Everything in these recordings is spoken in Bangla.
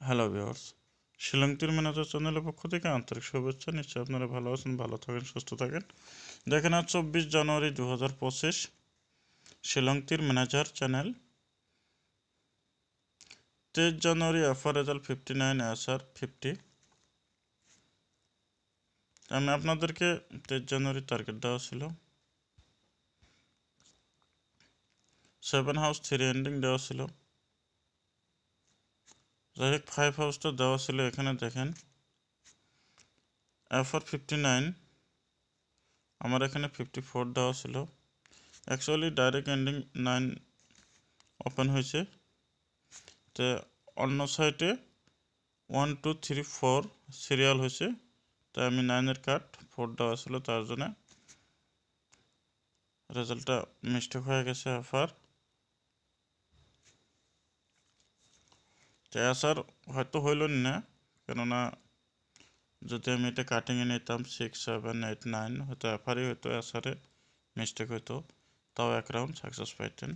হ্যালো ভিউয়ার্স, শিলং তীর ম্যানেজার চ্যানেলের পক্ষ থেকে আন্তরিক শুভেচ্ছা। নিশ্চয়ই আপনারা ভালো আছেন, ভালো থাকেন, সুস্থ থাকেন। দেখেন আজ 24 জানুয়ারি 2025, শিলং তীর ম্যানেজার চ্যানেল। 23 জানুয়ারি এফআর রেজাল্ট 59, এসআর 50। আমি আপনাদেরকে 23 জানুয়ারি টার্গেট দেওয়া ছিল, 7 হাউস 3 এন্ডিং দেওয়া ছিল। যাই হোক 5 হাউসটা দেওয়া ছিল। এখানে দেখেন এফআর 59, আমার এখানে 54 দেওয়া ছিল। অ্যাকচুয়ালি ডাইরেক্ট এন্ডিং 9 ওপেন হয়েছে, তো অন্য সাইডে 1 2 3 4 সিরিয়াল হয়েছে, তাই আমি 9-এর কাট 4 দেওয়া ছিল, তার জন্য রেজাল্টটা মিস্টেক হয়ে গেছে। এফআর তো এসআর হয়তো হইল না, কেননা যদি আমি এটা কাটিংয়ে নিতাম 6 7 8 9, হয়তো এফআরই হয়তো, এসআরে মিস্টেক হইতো, তাও এক রাউন্ড সাকসেস পাইতেন।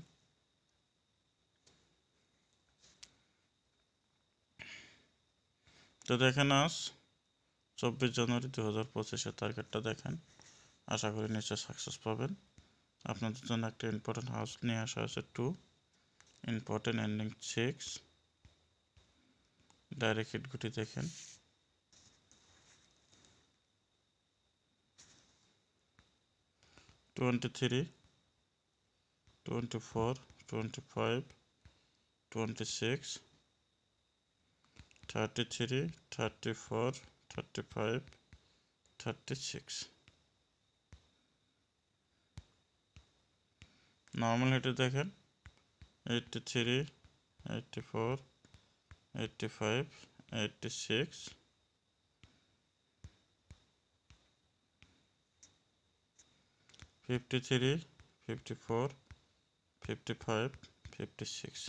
তো দেখেন আজ 24 জানুয়ারি 2025-এর টার্গেটটা দেখেন। আশা করি নিশ্চয় সাকসেস পাবেন। আপনাদের জন্য একটা ইম্পর্টেন্ট হাউস নিয়ে আসা হয়েছে 2, ইম্পর্টেন্ট এন্ডিং 6, ডাইরেক্ট হিটগুটি দেখেন। (23) 24 25 26 33 34 35 36। নর্মাল হিটে দেখেন 83 84 85 86 53 54 55 56।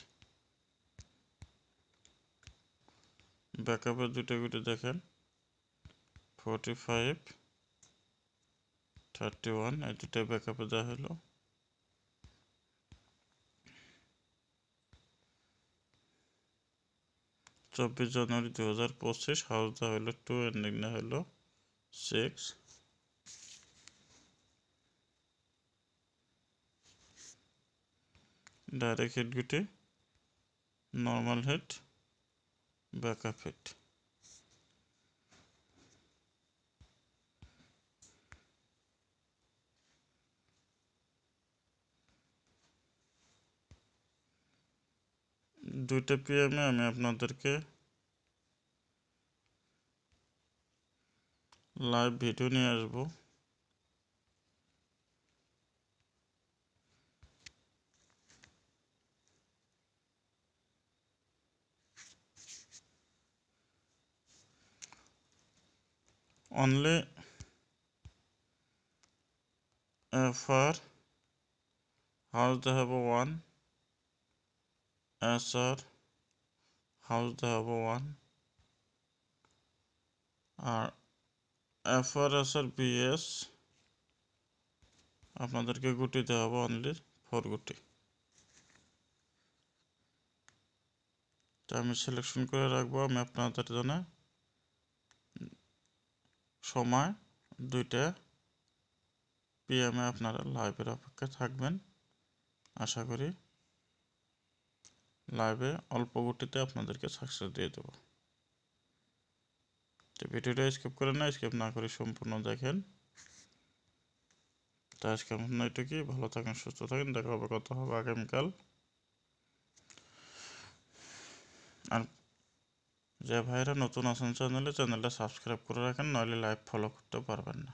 ব্যাকআপের দুটো গুটি দেখেন 45 31, এই দুটো ব্যাকআপে দেওয়া হলো। (24 জানুয়ারি 2025) হাউস দেওয়া হলো 2, এন্ডিং দেওয়া হলো 6। ডাইরেক্ট হিট গুটি, নর্মাল হিট, ব্যাকআপ হিট। দুইটা পিএমে আমি আপনাদেরকে লাইভ ভিডিও নিয়ে আসবো। অনলি এফআর হাউস দেখাবো 1, এসআর হাউস দেখাবো 1, আর এফআর এসআর বিএস আপনাদেরকে গুটি দেখাবো অনলি 4 গুটি। তো আমি সিলেকশন করে রাখবো। আমি আপনাদের জন্য সময় 2টা পিএমে আপনারা লাইভের অপেক্ষায় থাকবেন। আশা করি লাইভে অল্প গুটিতে আপনাদেরকে সাকসেস দিয়ে দেব। তো ভিডিওটা স্কিপ করে না, স্কিপ না করে সম্পূর্ণ দেখেন। তো আজকে আপনার এটুকুই। ভালো থাকেন, সুস্থ থাকেন। দেখা হবে, কথা হবে আগামীকাল। আর যে ভাইরা নতুন আছেন চ্যানেলটা সাবস্ক্রাইব করে রাখেন, নইলে লাইভ ফলো করতে পারবেন না।